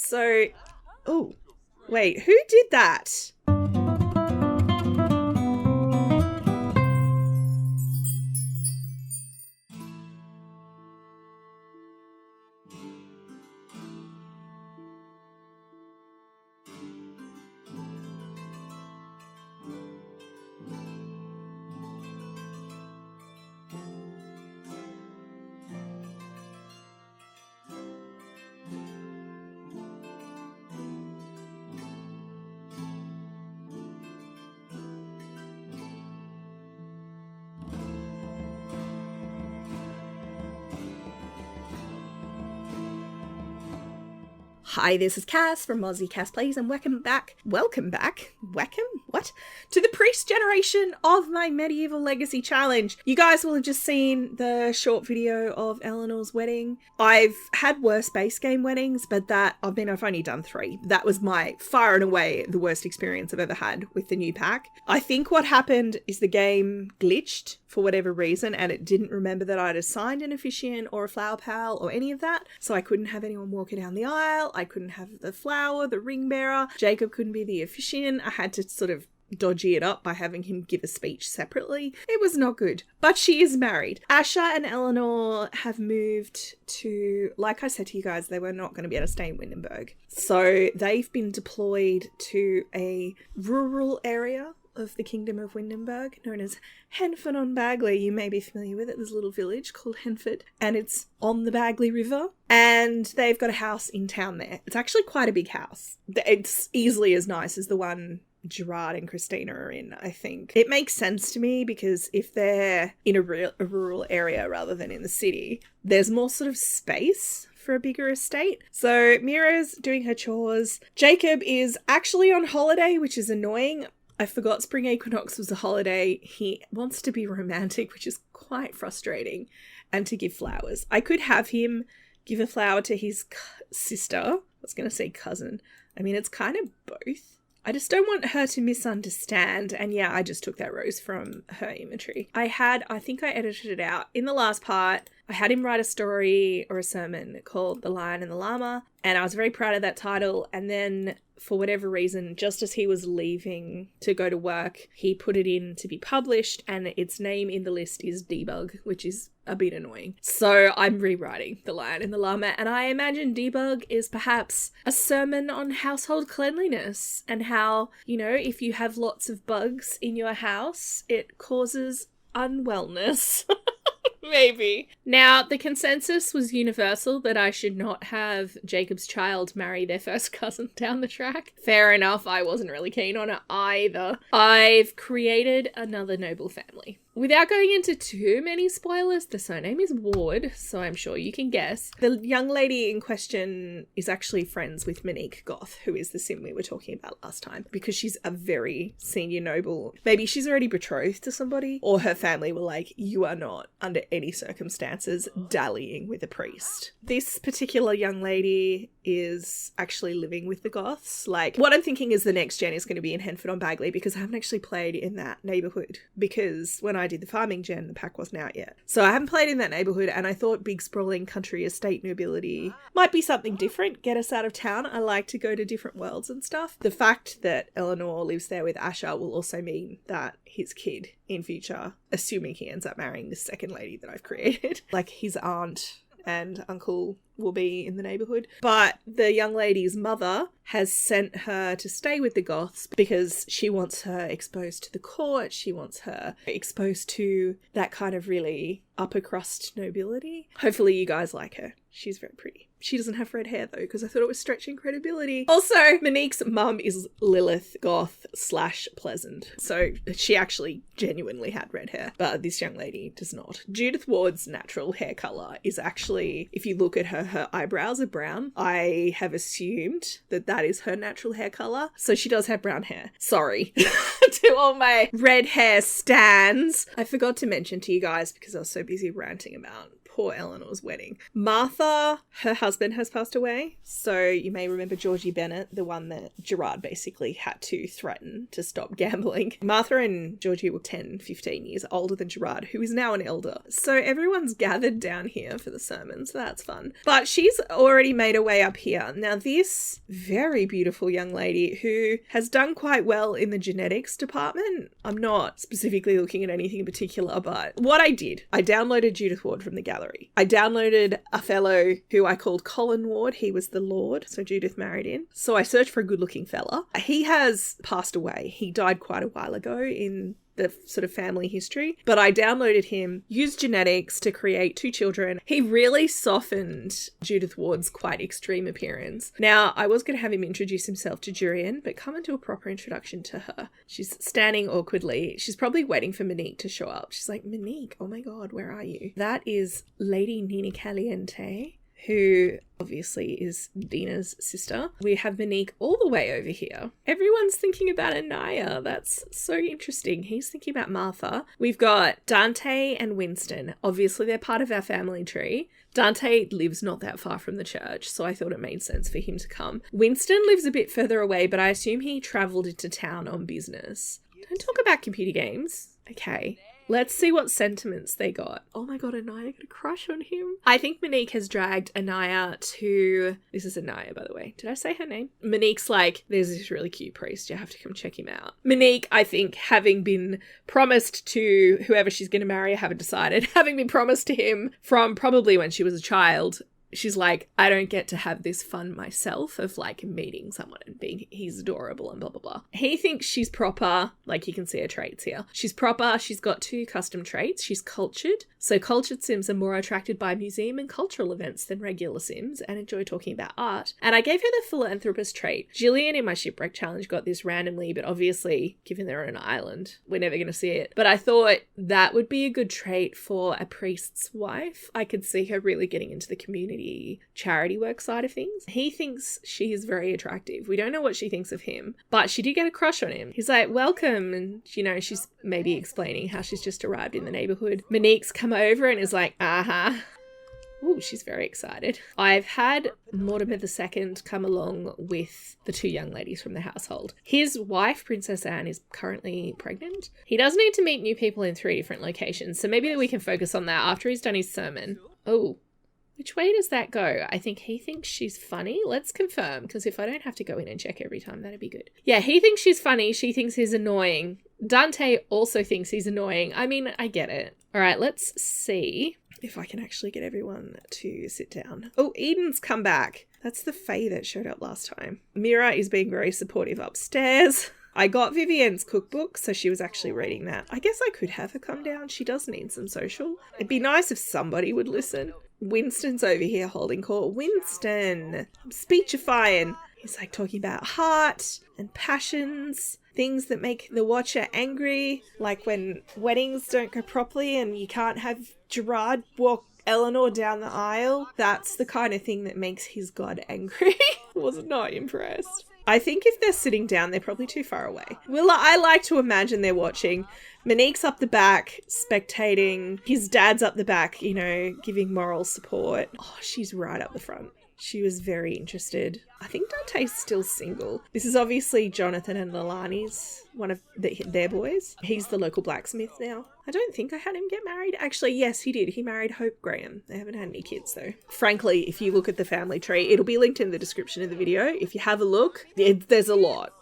So, oh, wait, who did that? Hi, this is Cass from Mozzie Cass Plays, and welcome back, to the Priest generation of my Medieval Legacy Challenge. You guys will have just seen the short video of Eleanor's wedding. I've had worse base game weddings, but I've only done 3. That was my far and away the worst experience I've ever had with the new pack. I think what happened is the game glitched for whatever reason, and it didn't remember that I'd assigned an officiant or a flower pal or any of that, so I couldn't have anyone walking down the aisle. I couldn't have the flower, the ring bearer. Jacob couldn't be the officiant. I had to sort of dodgy it up by having him give a speech separately. It was not good. But she is married. Asha and Eleanor have moved to, like I said to you guys, they were not going to be able to stay in Windenburg. So they've been deployed to a rural area of the Kingdom of Windenburg, known as Henford-on-Bagley. You may be familiar with it. There's a little village called Henford, and it's on the Bagley River, and they've got a house in town there. It's actually quite a big house. It's easily as nice as the one Gerard and Christina are in, I think. It makes sense to me because if they're in a rural area rather than in the city, there's more sort of space for a bigger estate. So Mira's doing her chores. Jacob is actually on holiday, which is annoying. I forgot Spring Equinox was a holiday. He wants to be romantic, which is quite frustrating, and to give flowers. I could have him give a flower to his sister. I was going to say cousin. I mean, it's kind of both. I just don't want her to misunderstand. And yeah, I just took that rose from her inventory. I think I edited it out. In the last part, I had him write a story or a sermon called The Lion and the Llama, and I was very proud of that title. And then for whatever reason, just as he was leaving to go to work, he put it in to be published, and its name in the list is Debug, which is a bit annoying. So I'm rewriting The Lion and the Llama, and I imagine Debug is perhaps a sermon on household cleanliness and how, if you have lots of bugs in your house, it causes unwellness. Maybe. Now, the consensus was universal that I should not have Jacob's child marry their first cousin down the track. Fair enough, I wasn't really keen on it either. I've created another noble family. Without going into too many spoilers, the surname is Ward, so I'm sure you can guess. The young lady in question is actually friends with Monique Goth, who is the sim we were talking about last time, because she's a very senior noble. Maybe she's already betrothed to somebody, or her family were like, you are not, under any circumstances, dallying with a priest. This particular young lady is actually living with the Goths. Like, what I'm thinking is the next gen is going to be in Henford-on-Bagley, because I haven't actually played in that neighbourhood, because when I did the farming gen, the pack wasn't out yet. So I haven't played in that neighbourhood, and I thought big sprawling country estate nobility might be something different, get us out of town. I like to go to different worlds and stuff. The fact that Eleanor lives there with Asha will also mean that his kid in future, assuming he ends up marrying this second lady that I've created, like his aunt and uncle will be in the neighbourhood. But the young lady's mother has sent her to stay with the Goths because she wants her exposed to the court. She wants her exposed to that kind of really upper crust nobility. Hopefully you guys like her. She's very pretty. She doesn't have red hair though, because I thought it was stretching credibility. Also, Monique's mum is Lilith Goth / Pleasant. So she actually genuinely had red hair, but this young lady does not. Judith Ward's natural hair colour is actually, if you look at her eyebrows are brown. I have assumed that is her natural hair colour. So she does have brown hair. Sorry to all my red hair stans. I forgot to mention to you guys, because I was so busy ranting about poor Eleanor's wedding. Martha, her husband has passed away. So you may remember Georgie Bennett, the one that Gerard basically had to threaten to stop gambling. Martha and Georgie were 10, 15 years older than Gerard, who is now an elder. So everyone's gathered down here for the sermons. That's fun. But she's already made her way up here. Now this very beautiful young lady who has done quite well in the genetics department. I'm not specifically looking at anything in particular, but what I did, I downloaded Judith Ward from the gallery. I downloaded a fellow who I called Colin Ward. He was the Lord, so Judith married in. So I searched for a good looking fella. He has passed away. He died quite a while ago in the sort of family history, but I downloaded him, used genetics to create 2 children. He really softened Judith Ward's quite extreme appearance. Now, I was going to have him introduce himself to Jurian, but come and do a proper introduction to her. She's standing awkwardly. She's probably waiting for Monique to show up. She's like, Monique, oh my God, where are you? That is Lady Nina Caliente, who obviously is Dina's sister. We have Monique all the way over here. Everyone's thinking about Anaya. That's so interesting. He's thinking about Martha. We've got Dante and Winston. Obviously, they're part of our family tree. Dante lives not that far from the church, so I thought it made sense for him to come. Winston lives a bit further away, but I assume he travelled into town on business. Don't talk about computer games. Okay. Let's see what sentiments they got. Oh my God, Anaya got a crush on him. I think Monique has dragged Anaya to... This is Anaya, by the way. Did I say her name? Monique's like, there's this really cute priest. You have to come check him out. Monique, I think, having been promised to whoever she's going to marry, I haven't decided, having been promised to him from probably when she was a child, she's like, I don't get to have this fun myself of like meeting someone and being, he's adorable and blah, blah, blah. He thinks she's proper, like you can see her traits here. She's proper. She's got 2 custom traits. She's cultured. So cultured Sims are more attracted by museum and cultural events than regular Sims and enjoy talking about art. And I gave her the philanthropist trait. Jillian in my shipwreck challenge got this randomly, but obviously given they're on an island, we're never going to see it. But I thought that would be a good trait for a priest's wife. I could see her really getting into the community charity work side of things. He thinks she is very attractive. We don't know what she thinks of him, but she did get a crush on him. He's like, welcome. And, you know, she's maybe explaining how she's just arrived in the neighborhood. Monique's come over and is like, Ooh, she's very excited. I've had Mortimer II come along with the 2 young ladies from the household. His wife, Princess Anne, is currently pregnant. He does need to meet new people in 3 different locations, so maybe we can focus on that after he's done his sermon. Oh, which way does that go? I think he thinks she's funny. Let's confirm, because if I don't have to go in and check every time, that'd be good. Yeah, he thinks she's funny. She thinks he's annoying. Dante also thinks he's annoying. I mean, I get it. All right, let's see if I can actually get everyone to sit down. Oh, Eden's come back. That's the Fae that showed up last time. Mira is being very supportive upstairs. I got Vivienne's cookbook, so she was actually reading that. I guess I could have her come down. She does need some social. It'd be nice if somebody would listen. Winston's over here holding court. Winston, I'm speechifying. He's like talking about heart and passions, things that make the watcher angry, like when weddings don't go properly and you can't have Gerard walk Eleanor down the aisle. That's the kind of thing that makes his god angry. Was not impressed. I think if they're sitting down, they're probably too far away. Well, I like to imagine they're watching. Monique's up the back, spectating. His dad's up the back, you know, giving moral support. Oh, she's right up the front. She was very interested. I think Dante's still single. This is obviously Jonathan and Lalani's, one of their boys. He's the local blacksmith now. I don't think I had him get married. Actually, yes, he did. He married Hope Graham. They haven't had any kids, though. Frankly, if you look at the family tree, it'll be linked in the description of the video. If you have a look, there's a lot.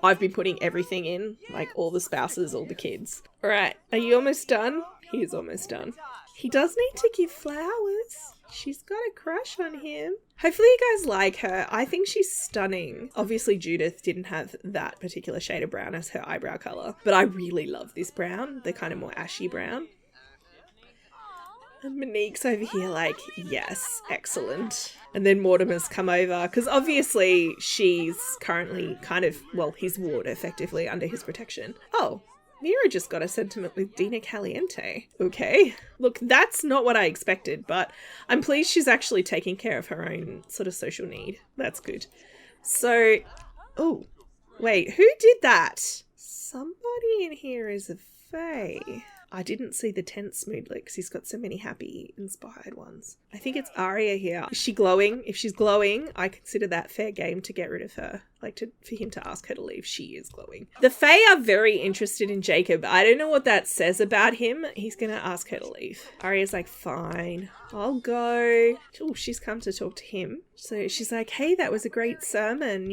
I've been putting everything in, like all the spouses, all the kids. All right, are you almost done? He is almost done. He does need to give flowers. She's got a crush on him. Hopefully you guys like her. I think she's stunning. Obviously Judith didn't have that particular shade of brown as her eyebrow colour, but I really love this brown, the kind of more ashy brown. And Monique's over here like, yes, excellent. And then Mortimer's come over, because obviously she's currently kind of, well, his ward effectively under his protection. Oh, Mira just got a sentiment with Dina Caliente. Okay. Look, that's not what I expected, but I'm pleased she's actually taking care of her own sort of social need. That's good. So, oh, wait, who did that? Somebody in here is a fae. I didn't see the tense mood because he's got so many happy, inspired ones. I think it's Arya here. Is she glowing? If she's glowing, I consider that fair game to get rid of her. For him to ask her to leave. She is glowing. The Fae are very interested in Jacob. I don't know what that says about him. He's going to ask her to leave. Arya's like, fine, I'll go. Oh, she's come to talk to him. So she's like, hey, that was a great sermon,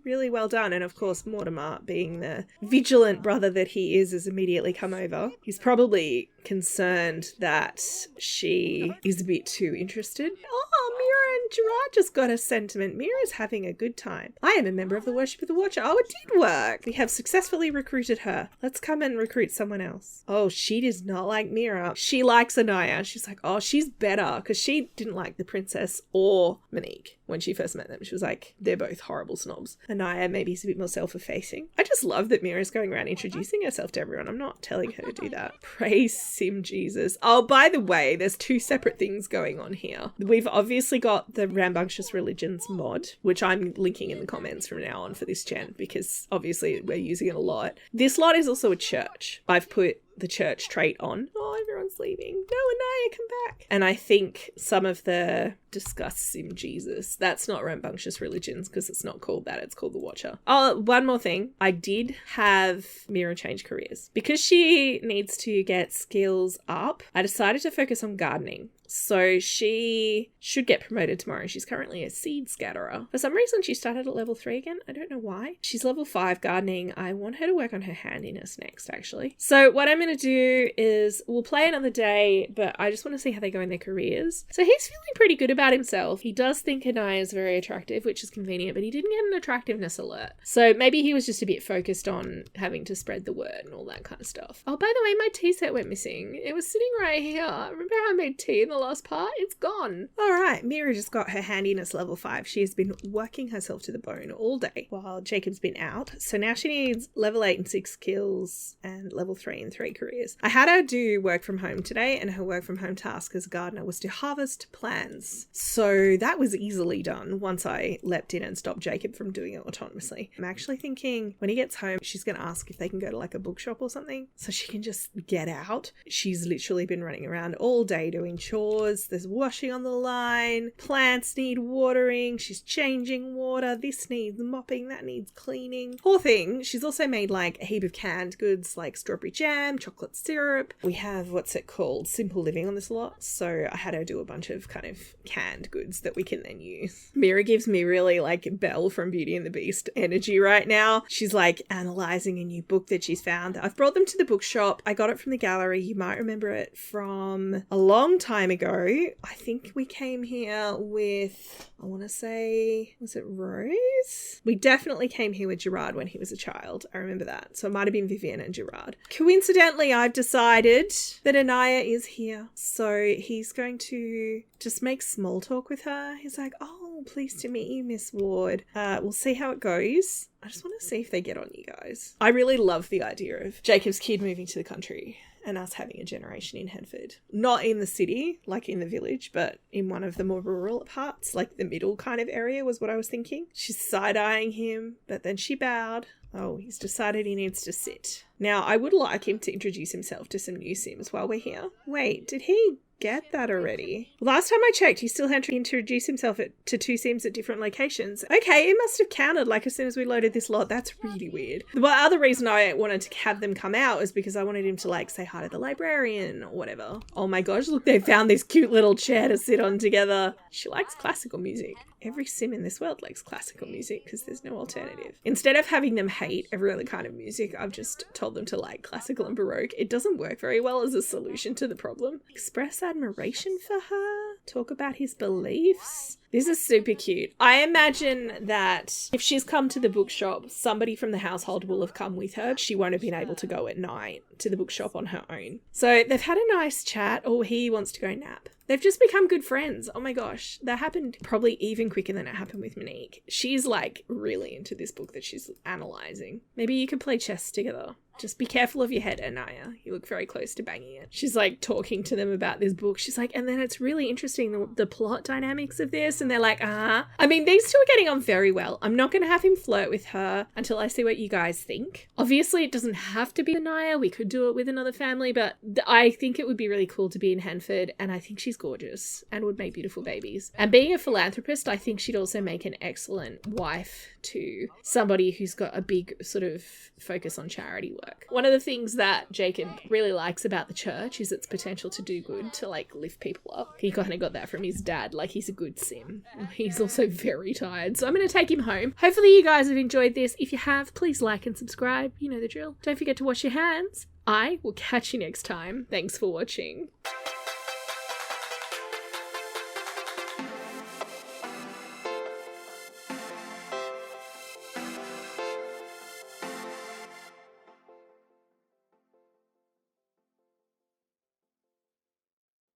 really well done. And of course, Mortimer, being the vigilant brother that he is, has immediately come over. He's probably concerned that she is a bit too interested. Oh, Mira and Gerard just got a sentiment. Mira's having a good time. I am a member of the Worship of the Watcher. Oh, it did work. We have successfully recruited her. Let's come and recruit someone else. Oh, she does not like Mira. She likes Anaya. She's like, oh, she's better, because she didn't like the princess or Monique when she first met them. She was like, they're both horrible snobs. Anaya maybe is a bit more self-effacing. I just love that Mira's going around introducing herself to everyone. I'm not telling her to do that. Praise Sim Jesus. Oh, by the way, there's two separate things going on here. We've obviously got the Rambunctious Religions mod, which I'm linking in the comments from now on for this gen, because obviously we're using it a lot. This lot is also a church. I've put the church trait on. Oh, everyone's leaving. No, Anaya, come back. And I think some of the discuss Sim Jesus, that's not Rambunctious Religions, because it's not called that. It's called the Watcher. Oh, one more thing. I did have Mira change careers. Because she needs to get skills up, I decided to focus on gardening. So she should get promoted tomorrow. She's currently a seed scatterer. For some reason, she started at level 3 again. I don't know why. She's level 5 gardening. I want her to work on her handiness next, actually. So what I'm going to do is we'll play another day, but I just want to see how they go in their careers. So he's feeling pretty good about himself. He does think Anaya is very attractive, which is convenient, but he didn't get an attractiveness alert. So maybe he was just a bit focused on having to spread the word and all that kind of stuff. Oh, by the way, my tea set went missing. It was sitting right here. Remember how I made tea in the last part? It's gone. All right, Mira just got her handiness level 5. She has been working herself to the bone all day while Jacob's been out. So now she needs level 8 and 6 skills and level 3 and 3 careers. I had her do work from home today, and her work from home task as a gardener was to harvest plants. So that was easily done once I leapt in and stopped Jacob from doing it autonomously. I'm actually thinking when he gets home, she's going to ask if they can go to like a bookshop or something so she can just get out. She's literally been running around all day doing chores. There's washing on the line. Plants need watering. She's changing water. This needs mopping. That needs cleaning. Poor thing. She's also made like a heap of canned goods like strawberry jam, chocolate syrup. We have, what's it called? Simple Living on this lot. So I had her do a bunch of kind of canned goods that we can then use. Mira gives me really like Belle from Beauty and the Beast energy right now. She's like analysing a new book that she's found. I've brought them to the bookshop. I got it from the gallery. You might remember it from a long time ago. I think we came here with, I want to say, was it Rose? We definitely came here with Gerard when he was a child. I remember that. So it might have been Vivienne and Gerard. Coincidentally, I've decided that Anaya is here. So he's going to just make small talk with her. He's like, oh, pleased to meet you, Miss Ward. We'll see how it goes. I just want to see if they get on, you guys. I really love the idea of Jacob's kid moving to the country and us having a generation in Henford. Not in the city, like in the village, but in one of the more rural parts, like the middle kind of area was what I was thinking. She's side-eyeing him, but then she bowed. Oh, he's decided he needs to sit. Now, I would like him to introduce himself to some new Sims while we're here. Wait, did he get that already? Last time I checked, he still had to introduce himself to 2 Sims at different locations. Okay, it must have counted like as soon as we loaded this lot. That's really weird. The other reason I wanted to have them come out was because I wanted him to like say hi to the librarian or whatever. Oh my gosh, look, they found this cute little chair to sit on together. She likes classical music. Every sim in this world likes classical music because there's no alternative. Instead of having them hate every other kind of music, I've just told them to like classical and Baroque. It doesn't work very well as a solution to the problem. Express admiration for her. Talk about his beliefs. This is super cute. I imagine that if she's come to the bookshop, somebody from the household will have come with her. She won't have been able to go at night to the bookshop on her own. So they've had a nice chat. Oh, he wants to go nap. They've just become good friends. Oh my gosh. That happened probably even quicker than it happened with Monique. She's like really into this book that she's analysing. Maybe you could play chess together. Just be careful of your head, Anaya. You look very close to banging it. She's like talking to them about this book. She's like, and then it's really interesting, the plot dynamics of this. And they're like, I mean, these two are getting on very well. I'm not going to have him flirt with her until I see what you guys think. Obviously, it doesn't have to be Anaya. We could do it with another family, but I think it would be really cool to be in Hanford. And I think she's gorgeous and would make beautiful babies. And being a philanthropist, I think she'd also make an excellent wife to somebody who's got a big sort of focus on charity work. One of the things that Jacob really likes about the church is its potential to do good, to like lift people up. He kind of got that from his dad. Like, he's a good sim. He's also very tired, so I'm going to take him home. Hopefully you guys have enjoyed this. If you have, please like and subscribe. You know the drill. Don't forget to wash your hands. I will catch you next time. Thanks for watching.